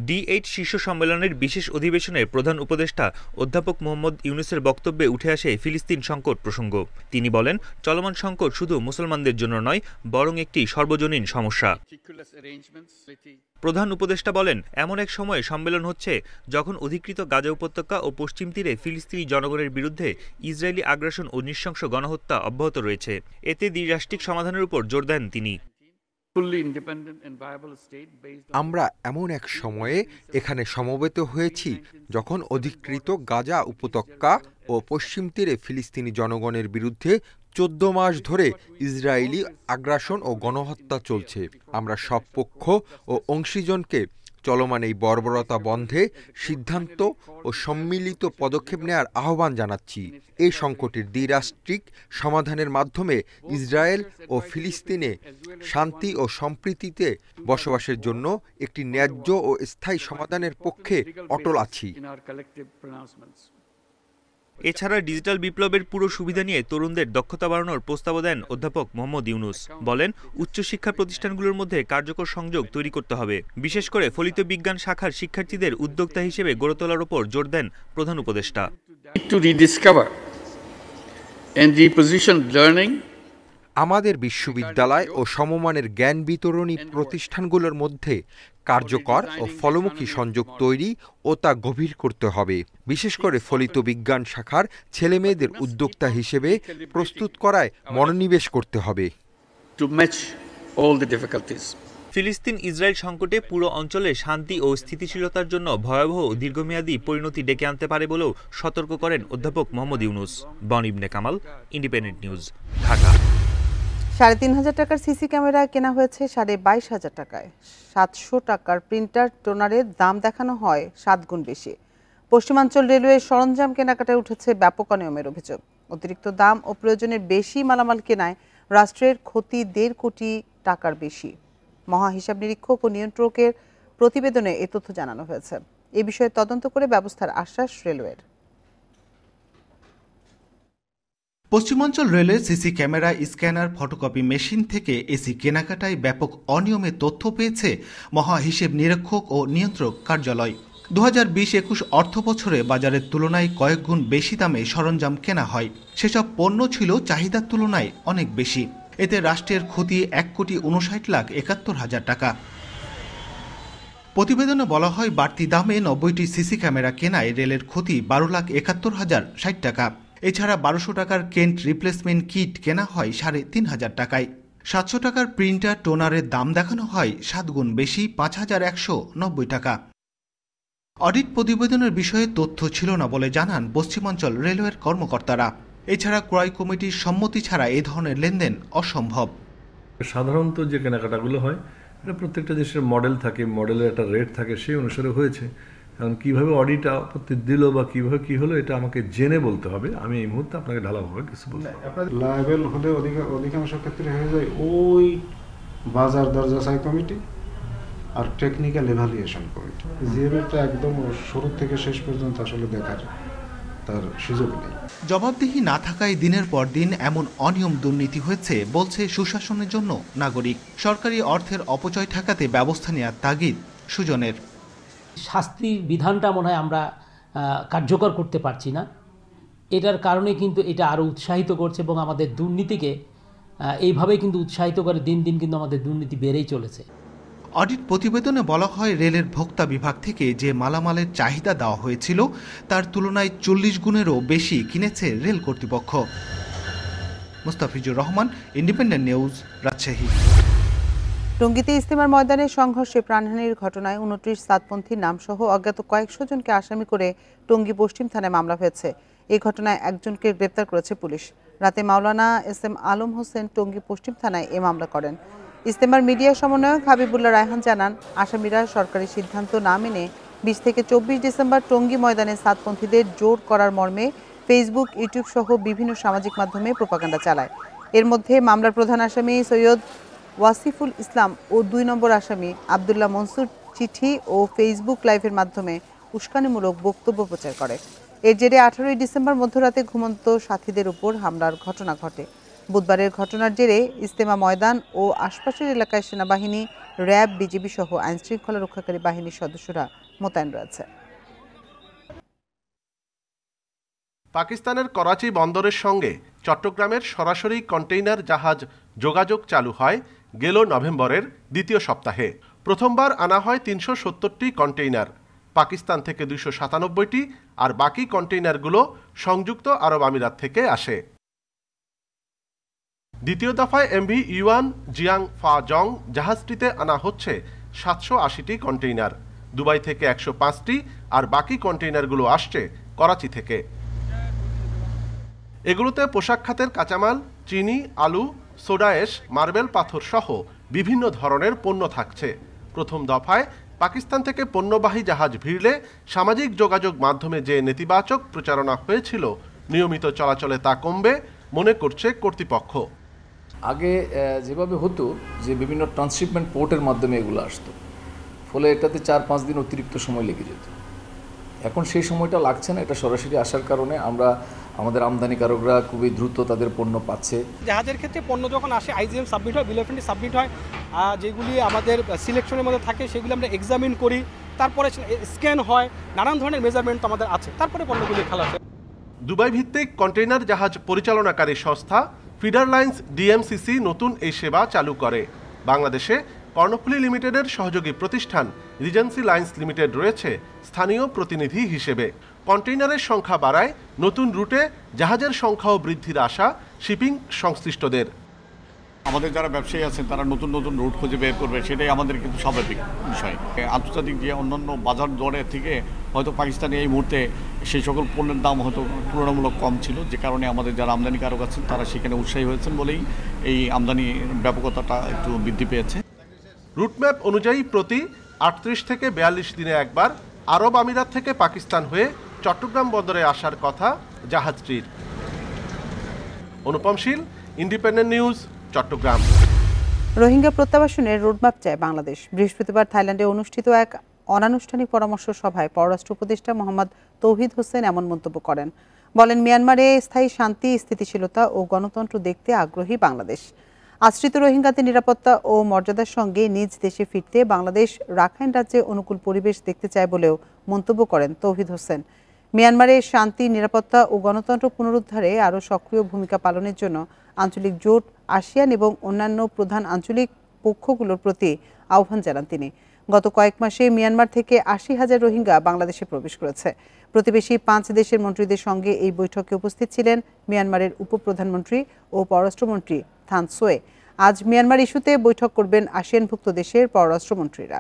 D8 শীর্ষ সম্মেলনের বিশেষ অধিবেশনের প্রধান উপদেষ্টা অধ্যাপক মোহাম্মদ ইউনূসের বক্তব্যে উঠে আসে ফিলিস্তিন সংকট প্রসঙ্গ। তিনি বলেন, চলমান সংকট শুধু মুসলমানদের জন্য নয়, বরং একটি সর্বজনীন সমস্যা। প্রধান উপদেষ্টা বলেন, এমন এক সময়ে সম্মেলন হচ্ছে যখন অধিকৃত গাজা উপত্যকা ও পশ্চিম তীরে ফিলিস্তিনি জনগণের বিরুদ্ধে ইসরায়েলি আগ্রাসন ও নৃশংস গণহত্যা অব্যাহত রয়েছে। এতে দ্বিরাষ্ট্রিক সমাধানের উপর জোর দেন তিনি। আমরা এমন এক সময়ে এখানে সমবেত হয়েছি যখন অধিকৃত গাজা উপত্যকা ও পশ্চিম তীরে ফিলিস্তিনি জনগণের বিরুদ্ধে 14 মাস ধরে ইসরায়েলি আগ্রাসন ও গণহত্যা চলছে। আমরা সব পক্ষ ও অংশীজনকে চলমান এই বর্বরতা বন্ধে সিদ্ধান্ত ও সম্মিলিত পদক্ষেপ নেওয়ার আহ্বান জানাচ্ছি। এই সংকটের দ্বিরাষ্ট্রিক সমাধানের মাধ্যমে ইসরায়েল ও ফিলিস্তিনে শান্তি ও সম্প্রীতিতে বসবাসের জন্য একটি ন্যায্য ও স্থায়ী সমাধানের পক্ষে অটল আছি। এছাড়া ডিজিটাল বিপ্লবের পুরো সুবিধা নিয়ে তরুণদের দক্ষতা বাড়ানোর প্রস্তাবও দেন অধ্যাপক মোহাম্মদ ইউনূস। বলেন, উচ্চশিক্ষা প্রতিষ্ঠানগুলোর মধ্যে কার্যকর সংযোগ তৈরি করতে হবে। বিশেষ করে ফলিত বিজ্ঞান শাখার শিক্ষার্থীদের উদ্যোক্তা হিসেবে গড়ে তোলার উপর জোর দেন প্রধান উপদেষ্টা। আমাদের বিশ্ববিদ্যালয় ও সমমানের জ্ঞান বিতরণী প্রতিষ্ঠানগুলোর মধ্যে কার্যকর ও ফলমুখী সংযোগ তৈরি ও তা গভীর করতে হবে। বিশেষ করে ফলিত বিজ্ঞান শাখার ছেলেমেয়েদের উদ্যোক্তা হিসেবে প্রস্তুত করায় মনোনিবেশ করতে হবে। ফিলিস্তিন ইসরায়েল সংকটে পুরো অঞ্চলে শান্তি ও স্থিতিশীলতার জন্য ভয়াবহ দীর্ঘমেয়াদী পরিণতি ডেকে আনতে পারে বলেও সতর্ক করেন অধ্যাপক মোহাম্মদ ইউনূস। বন ইবনে কামাল, ইন্ডিপেন্ডেন্ট নিউজ, ঢাকা। ৩,৫০০ টাকার সিসি ক্যামেরা কেনা হয়েছে ২২,৫০০ টাকায়। ৭০০ টাকার প্রিন্টার টোনারের দাম দেখানো হয় ৭ গুণ বেশি। পশ্চিমাঞ্চল রেলওয়ে সরঞ্জাম কেনাকাটায় উঠেছে ব্যাপক অনিয়মের অভিযোগ। অতিরিক্ত দাম ও প্রয়োজনের বেশি মালামাল কেনায় রাষ্ট্রের ক্ষতি ১.৫ কোটি টাকার বেশি। মহা হিসাব নিরীক্ষক ও নিয়ন্ত্রকের প্রতিবেদনে এ তথ্য জানানো হয়েছে। এ বিষয়ে তদন্ত করে ব্যবস্থার আশ্বাস রেলওয়ের। পশ্চিমাঞ্চল রেলের CC camera, scanner, photocopy machine থেকে এসি কেনাকাটায় ব্যাপক অনিয়মের তথ্য পেয়েছে মহা হিসেব নিরীক্ষক ও নিয়ন্ত্রক কার্যালয়। ২০২০-২১ অর্থ বছরে বাজারের তুলনায় কয়েক গুণ বেশি দামে সরঞ্জাম কেনা হয়। সেসব পণ্য ছিল চাহিদার তুলনায় অনেক বেশি। এতে রাষ্ট্রের ক্ষতি ১,৫৯,৭১,০৭০ টাকা। প্রতিবেদনে বলা হয়, বাড়তি দামে ৯০টি সিসি ক্যামেরা কেনায় রেলের ক্ষতি ১২,৭১,০৬০ টাকা। এছাড়া ১২০০ টাকার কেন্ট রিপ্লেসমেন্ট কিট কেনা হয় ৩,৫০০ টাকায়। ৭০০ টাকার প্রিন্টার টোনারের দাম দেখানো হয় ৭ গুণ বেশি, ৫,১৯০ টাকা। অডিট প্রতিবেদনের বিষয়ে তথ্য ছিল না বলে জানান পশ্চিমাঞ্চল রেলওয়ের কর্মকর্তারা। এছাড়া ক্রয় কমিটির সম্মতি ছাড়া এ ধরনের লেনদেন অসম্ভব। সাধারণত যে কেনাকাটাগুলো হয়, এটা প্রত্যেকটা দেশের মডেল থাকে, মডেলের একটা রেট থাকে, সেই অনুসারে হয়েছে। কারণ কীভাবে অডিট আপত্তি দিল বা কীভাবে কী হলো, এটা আমাকে জেনে বলতে হবে। আমি এই মুহূর্তে আপনাকে ঢালাভাবে কিছু বলতে পারবো না। লায়াবেল হলে অধিকাংশ ক্ষেত্রে হয়ে যায় ওই বাজার দর যাচাই কমিটি আর টেকনিক্যাল এভালুয়েশন কমিটি। জিএমএটা একদম শুরু থেকে শেষ পর্যন্ত আসলে দেখার তার সুযোগ নেই। জবাবদিহি না থাকায় দিনের পর দিন এমন অনিয়ম দুর্নীতি হয়েছে বলছে সুশাসনের জন্য নাগরিক। সরকারি অর্থের অপচয় ঠেকাতে ব্যবস্থা নেওয়ার তাগিদ সুজনের। শাস্তি বিধানটা মনে হয় আমরা কার্যকর করতে পারছি না। এটার কারণে কিন্তু এটা আরও উৎসাহিত করছে এবং আমাদের দুর্নীতিকে এইভাবে কিন্তু উৎসাহিত করে। দিন দিন কিন্তু আমাদের দুর্নীতি বেড়েই চলেছে। অডিট প্রতিবেদনে বলা হয়, রেলের ভোক্তা বিভাগ থেকে যে মালামালের চাহিদা দেওয়া হয়েছিল তার তুলনায় ৪০ গুণেরও বেশি কিনেছে রেল কর্তৃপক্ষ। Mustafizur Rahman, independent news, Rajshahi. টঙ্গীতে ইস্তেমার ময়দানে সংঘর্ষে প্রাণহানির ঘটনায় ২৯ সাতপন্থীর নামসহ অজ্ঞাত কয়েকশো জনকে আসামি করে টঙ্গী পশ্চিম থানায় মামলা হয়েছে। এই ঘটনায় একজনকে গ্রেপ্তার করেছে পুলিশ। রাতে মাওলানা এস.এম. আলম হোসেন টঙ্গী পশ্চিম থানায় এ মামলা করেন। ইস্তেমার মিডিয়া সমন্বয়ক হাবিবুল্লাহ রায়হান জানান, আসামিরা সরকারি সিদ্ধান্ত না মেনে ২০ থেকে ২৪ ডিসেম্বর টঙ্গী ময়দানে সাতপন্থীদের জোর করার মর্মে ফেসবুক, ইউটিউব সহ বিভিন্ন সামাজিক মাধ্যমে প্রোপাগান্ডা চালায়। এর মধ্যে মামলার প্রধান আসামি সৈয়দ ওয়াসিফুল ইসলাম ও ২ নম্বর আসামি আবদুল্লাহ মনসুর চিঠি ও ফেসবুক লাইভের মাধ্যমে উস্কানিমূলক বক্তব্য প্রচার করে। এর জেরে ১৮ ডিসেম্বর মধ্যরাতে ঘুমন্ত সাথীদের উপর হামলার ঘটনা ঘটে। বুধবারের ঘটনার জেরে ইজতেমা ময়দান ও আশপাশের এলাকায় সেনাবাহিনী, র্যাব, বিজিবি সহ আইনশৃঙ্খলা রক্ষাকারী বাহিনীর সদস্যরা মোতায়েন রয়েছে। পাকিস্তানের করাচি বন্দরের সঙ্গে চট্টগ্রামের সরাসরি কন্টেইনার জাহাজ যোগাযোগ চালু হয় গেল নভেম্বরের দ্বিতীয় সপ্তাহে। প্রথমবার আনা হয় ৩৭০টি কন্টেইনার, পাকিস্তান থেকে ২৯৭টি, আর বাকি কন্টেইনারগুলো সংযুক্ত আরব আমিরাত থেকে আসে। দ্বিতীয় দফায় এমভি ইউয়ান জিয়াং ফা জং জাহাজটিতে আনা হচ্ছে ৭৮০টি কন্টেইনার, দুবাই থেকে ১০৫টি, আর বাকি কন্টেইনারগুলো আসছে করাচি থেকে। এগুলোতে পোশাক খাতের কাঁচামাল, চিনি, আলু, সোডা অ্যাশ, মার্বেল পাথর সহ বিভিন্ন ধরনের পণ্য থাকছে। প্রথম দফায় পাকিস্তান থেকে পণ্যবাহী জাহাজ ভিড়লে সামাজিক যোগাযোগ মাধ্যমে যে নেতিবাচক প্রচারণা হয়েছিল, নিয়মিত চলাচলে তা কমবে মনে করছে কর্তৃপক্ষ। আগে যেভাবে হতো যে বিভিন্ন ট্রান্সশিপমেন্ট পোর্টের মাধ্যমে এগুলো আসতো, ফলে এটাতে ৪-৫ দিন অতিরিক্ত সময় লেগে যেত। এখন সেই সময়টা লাগছে না, এটা সরাসরি আসার কারণে আমরা আমাদের আমদানিকারকরা খুবই দ্রুত তাদের পণ্য পাচ্ছে। জাহাজের ক্ষেত্রে পণ্য যখন আসে আইজিএম সাবমিট হয়, বিল অফ এন্ট্রি সাবমিট হয়, যেগুলি আমাদের সিলেকশনের মধ্যে থাকে সেগুলি আমরা এক্সামিন করি, তারপরে স্ক্যান হয়, নানান ধরনের মেজারমেন্ট আমাদের আছে, তারপরে পণ্যগুলি খালাস হয়। দুবাই ভিত্তিক কন্টেইনার জাহাজ পরিচালনাকারী সংস্থা ফিডার লাইন্স ডিএমসিসি নতুন এই সেবা চালু করে। বাংলাদেশে কর্ণফুলী লিমিটেডের সহযোগী প্রতিষ্ঠান রিজেন্সি লাইন্স লিমিটেড রয়েছে স্থানীয় প্রতিনিধি হিসেবে। কন্টেইনারের সংখ্যা বাড়ায় নতুন রুটে জাহাজের সংখ্যাও বৃদ্ধির আশা শিপিং সংশ্লিষ্টদের। আমাদের যারা ব্যবসায়ী আছেন তারা নতুন নতুন রুট খুঁজে বের করবে, সেটাই আমাদের কিন্তু স্বাভাবিক বিষয়। আন্তর্জাতিক যে অন্যান্য বাজার দরের থেকে হয়তো পাকিস্তানে এই মুহূর্তে সেই সকল পণ্যের দাম হয়তো তুলনামূলক কম ছিল, যে কারণে আমাদের যারা আমদানিকারক আছেন তারা সেখানে উৎসাহী হয়েছেন বলেই এই আমদানির ব্যাপকতাটা একটু বৃদ্ধি পেয়েছে। রুটম্যাপ অনুযায়ী প্রতি ৩৮ থেকে ৪২ দিনে একবার আরব আমিরাত থেকে পাকিস্তান হয়ে চট্টগ্রাম বন্দরে আসার কথা জাহাজটির। Anupam Shil, independent news, Chattogram. রোহিঙ্গা প্রত্যাবাসনের রোডম্যাপ চায় বাংলাদেশ। বৃহস্পতিবার থাইল্যান্ডে অনুষ্ঠিত এক অনানুষ্ঠানিক পরামর্শ সভায় পররাষ্ট্র উপদেষ্টা মোহাম্মদ তৌহিদ হোসেন এমন মন্তব্য করেন। বলেন, মিয়ানমারে স্থায়ী শান্তি, স্থিতিশীলতা ও গণতন্ত্র দেখতে আগ্রহী বাংলাদেশ। আশ্রিত রোহিঙ্গাদের নিরাপত্তা ও মর্যাদার সঙ্গে নিজ দেশে ফিরতে বাংলাদেশ রাখাইন রাজ্যে অনুকূল পরিবেশ দেখতে চায় বলেও মন্তব্য করেন তৌহিদ হোসেন। মিয়ানমারে শান্তি, নিরাপত্তা ও গণতন্ত্র পুনরুদ্ধারে আরও সক্রিয় ভূমিকা পালনের জন্য আঞ্চলিক জোট, আসিয়ান এবং অন্যান্য প্রধান আঞ্চলিক পক্ষগুলোর প্রতি আহ্বান জানান তিনি। গত কয়েক মাসে মিয়ানমার থেকে ৮০,০০০ রোহিঙ্গা বাংলাদেশে প্রবেশ করেছে। প্রতিবেশী ৫ দেশের মন্ত্রীদের সঙ্গে এই বৈঠকে উপস্থিত ছিলেন মিয়ানমারের উপপ্রধানমন্ত্রী ও পররাষ্ট্রমন্ত্রী থান সোয়ে। আজ মিয়ানমার ইস্যুতে বৈঠক করবেন আসিয়ানভুক্ত দেশের পররাষ্ট্রমন্ত্রীরা।